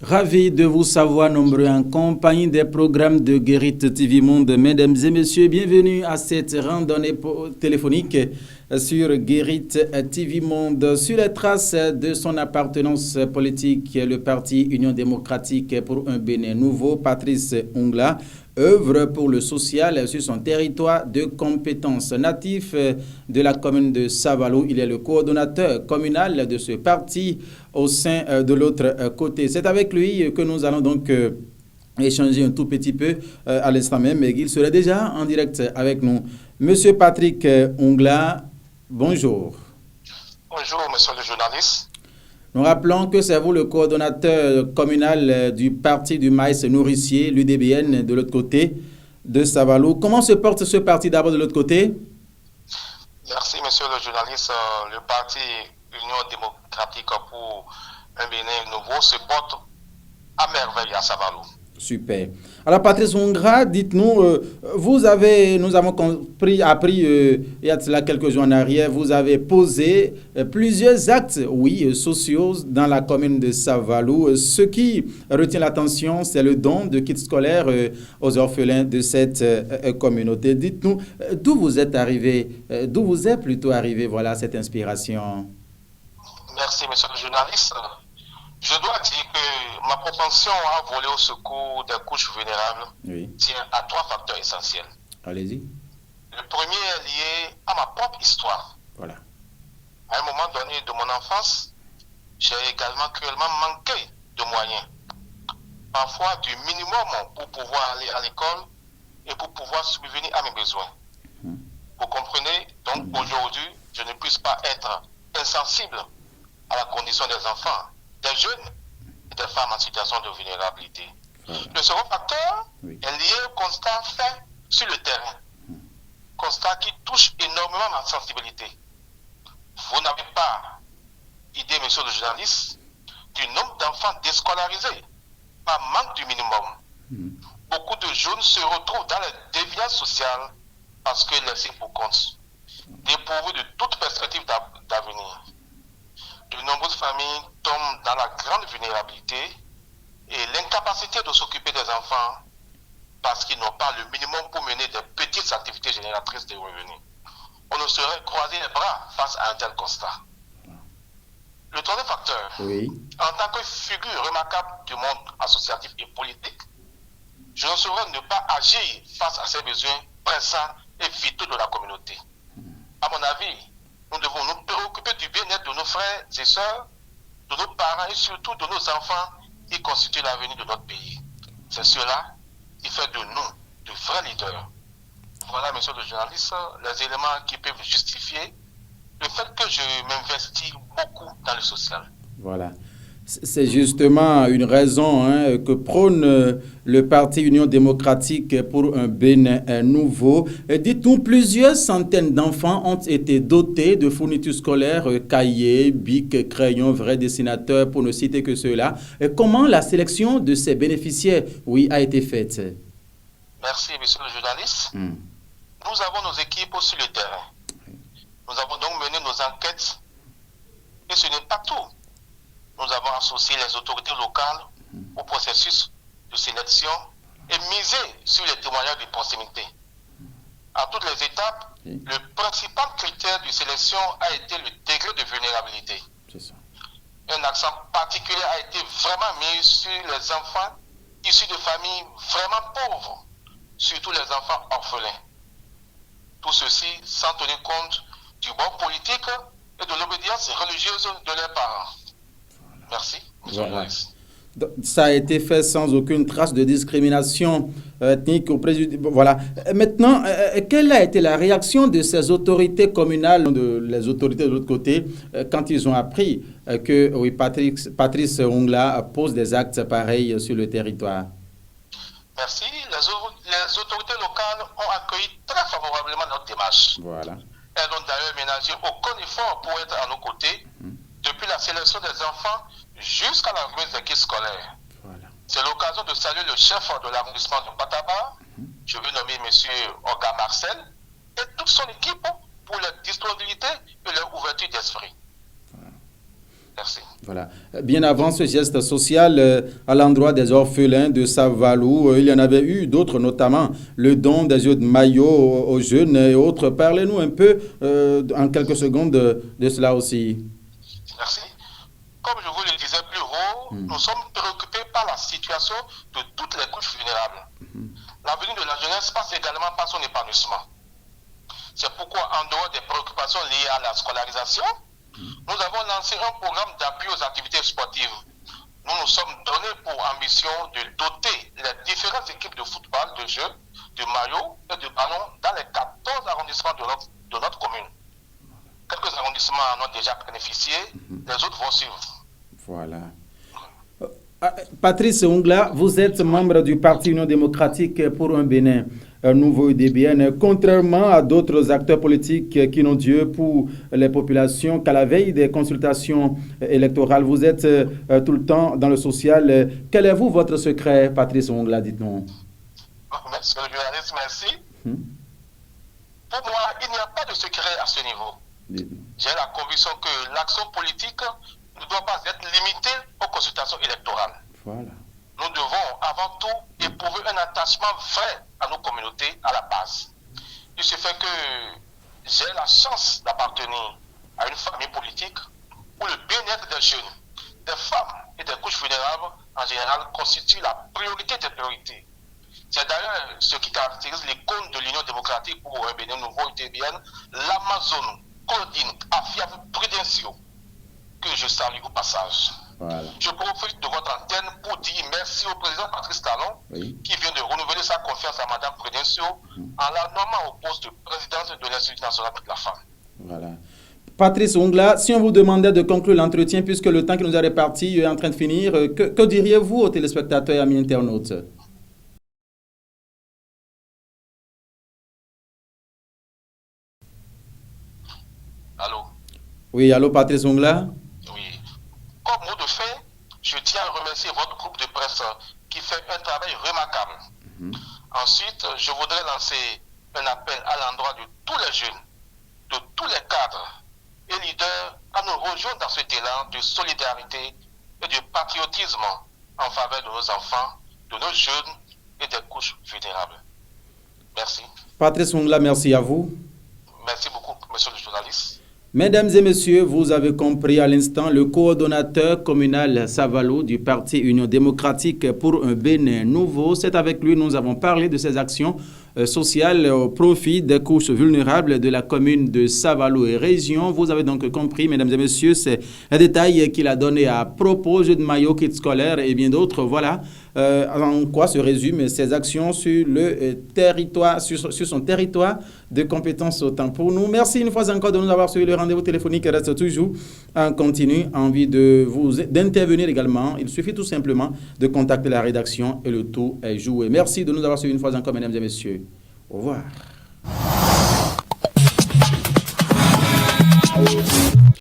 Ravi de vous savoir nombreux en compagnie des programmes de Guérit TV Monde. Mesdames et messieurs, bienvenue à cette randonnée téléphonique sur Guérit TV Monde. Sur les traces de son appartenance politique, le parti Union démocratique pour un Bénin nouveau, Patrice Ongla, œuvre pour le social sur son territoire de compétence. Natif de la commune de Savalou, il est le coordonnateur communal de ce parti au sein de l'autre côté. C'est avec lui que nous allons donc échanger un tout petit peu à l'instant même, mais il serait déjà en direct avec nous. Monsieur Patrick Ongla, bonjour. Bonjour, monsieur le journaliste. Nous rappelons que c'est vous le coordonnateur communal du parti du maïs nourricier, l'UDBN, de l'autre côté de Savalou. Comment se porte ce parti d'abord de l'autre côté? Merci, monsieur le journaliste. Le parti Union démocratique pour un Bénin nouveau se porte à merveille à Savalou. Super. Alors, Patrice Ongla, dites-nous, nous avons appris il y a cela quelques jours en arrière, vous avez posé plusieurs actes, sociaux dans la commune de Savalou. Ce qui retient l'attention, c'est le don de kits scolaires aux orphelins de cette communauté. Dites-nous, d'où vous êtes plutôt arrivé, voilà, cette inspiration? Merci, monsieur le journaliste. Je dois dire que ma propension à voler au secours des couches vulnérables tient à trois facteurs essentiels. Allez-y. Le premier est lié à ma propre histoire. Voilà. À un moment donné de mon enfance, j'ai également cruellement manqué de moyens. Parfois du minimum pour pouvoir aller à l'école et pour pouvoir subvenir à mes besoins. Vous comprenez? Donc aujourd'hui, je ne puisse pas être insensible à la condition des enfants, des jeunes et des femmes en situation de vulnérabilité. Le second facteur est lié au constat fait sur le terrain. Constat qui touche énormément ma sensibilité. Vous n'avez pas idée, monsieur le journaliste, du nombre d'enfants déscolarisés par manque du minimum. Beaucoup de jeunes se retrouvent dans les déviances sociales parce que laissés pour compte, dépourvus de toute perspective d'avenir. De nombreuses familles tombent dans la grande vulnérabilité et l'incapacité de s'occuper des enfants parce qu'ils n'ont pas le minimum pour mener des petites activités génératrices de revenus. On ne saurait croiser les bras face à un tel constat. Le troisième facteur, en tant que figure remarquable du monde associatif et politique, je ne saurais ne pas agir face à ces besoins pressants et vitaux de la communauté. À mon avis, nous devons nous préoccuper du bien-être de nos frères et sœurs, de nos parents et surtout de nos enfants qui constituent l'avenir de notre pays. C'est cela qui fait de nous de vrais leaders. Voilà, monsieur le journaliste, les éléments qui peuvent justifier le fait que je m'investis beaucoup dans le social. Voilà. C'est justement une raison que prône le parti Union démocratique pour un Bénin nouveau. Dites-nous, plusieurs centaines d'enfants ont été dotés de fournitures scolaires, cahiers, bics, crayons, vrais dessinateurs, pour ne citer que ceux-là. Comment la sélection de ces bénéficiaires, a été faite? Merci, monsieur le journaliste. Nous avons nos équipes sur le terrain. Nous avons donc mené nos enquêtes et ce n'est pas tout. Nous avons associé les autorités locales au processus de sélection et misé sur les témoignages de proximité. À toutes les étapes, le principal critère de sélection a été le degré de vulnérabilité. Un accent particulier a été vraiment mis sur les enfants issus de familles vraiment pauvres, surtout les enfants orphelins. Tout ceci sans tenir compte du bon politique et de l'obédience religieuse de leurs parents. Merci. Voilà. Ça a été fait sans aucune trace de discrimination ethnique ou préjudice. Voilà. Maintenant, quelle a été la réaction de ces autorités communales, les autorités de l'autre côté, quand ils ont appris que Patrice Ongla pose des actes pareils sur le territoire? Merci. Les autorités locales ont accueilli très favorablement notre démarche. Voilà. Elles n'ont d'ailleurs ménagé aucun effort pour être à nos côtés, depuis la sélection des enfants jusqu'à la remise des kits scolaires. Voilà. C'est l'occasion de saluer le chef de l'arrondissement de Bataba, je veux nommer M. Orga Marcel, et toute son équipe pour leur disponibilité et leur ouverture d'esprit. Voilà. Merci. Voilà. Bien avant ce geste social à l'endroit des orphelins de Savalou, il y en avait eu d'autres, notamment le don des yeux de maillot aux jeunes et autres. Parlez-nous un peu en quelques secondes de cela aussi. Merci. Comme je vous le disais plus haut, nous sommes préoccupés par la situation de toutes les couches vulnérables. L'avenir de la jeunesse passe également par son épanouissement. C'est pourquoi, en dehors des préoccupations liées à la scolarisation, nous avons lancé un programme d'appui aux activités sportives. Nous nous sommes donnés pour ambition de doter les différentes équipes de football, de jeux, de maillots et de ballons dans les 14 arrondissements de notre commune. Quelques arrondissements en ont déjà bénéficié, les autres vont suivre. Voilà. Patrice Ongla, vous êtes membre du Parti Union démocratique pour un Bénin nouveau UDBN. Contrairement à d'autres acteurs politiques qui n'ont Dieu pour les populations, qu'à la veille des consultations électorales, vous êtes tout le temps dans le social. Quel est votre secret, Patrice Ongla, dites-nous? Monsieur le journaliste, merci. Pour moi, il n'y a pas de secret à ce niveau. J'ai la conviction que l'action politique ne doit pas être limitée aux consultations électorales. Voilà. Nous devons avant tout éprouver un attachement vrai à nos communautés à la base. Il se fait que j'ai la chance d'appartenir à une famille politique où le bien-être des jeunes, des femmes et des couches vulnérables en général constitue la priorité des priorités. C'est d'ailleurs ce qui caractérise l'icône de l'Union démocratique pour un Bénin nouveau UTBN, l'Amazone, Claudine, Afiav Prudencio, que je salue au passage. Voilà. Je profite de votre antenne pour dire merci au président Patrice Talon qui vient de renouveler sa confiance à Madame Prudencio en la nommant au poste de présidente de l'Institut national de la femme. Voilà. Patrice Ongla, si on vous demandait de conclure l'entretien, puisque le temps qui nous est réparti est en train de finir, que diriez-vous aux téléspectateurs et amis internautes? Allô? Oui, allô Patrice Ongla? Oui. Comme mot de fin, je tiens à remercier votre groupe de presse qui fait un travail remarquable. Ensuite, je voudrais lancer un appel à l'endroit de tous les jeunes, de tous les cadres et leaders à nous rejoindre dans cet élan de solidarité et de patriotisme en faveur de nos enfants, de nos jeunes et des couches vulnérables. Merci. Patrice Ongla, merci à vous. Merci beaucoup, monsieur le journaliste. Mesdames et messieurs, vous avez compris à l'instant le coordonnateur communal Savalou du Parti Union démocratique pour un Bénin nouveau. C'est avec lui que nous avons parlé de ses actions sociales au profit des couches vulnérables de la commune de Savalou et région. Vous avez donc compris, mesdames et messieurs, c'est un détail qu'il a donné à propos de maillot, kit scolaire et bien d'autres. Voilà en quoi se résument ses actions sur le territoire, sur son territoire de compétences autant pour nous. Merci une fois encore de nous avoir suivi. Le rendez-vous téléphonique reste toujours en continu. Envie d'intervenir également. Il suffit tout simplement de contacter la rédaction et le tout est joué. Merci de nous avoir suivi une fois encore, mesdames et messieurs. Au revoir.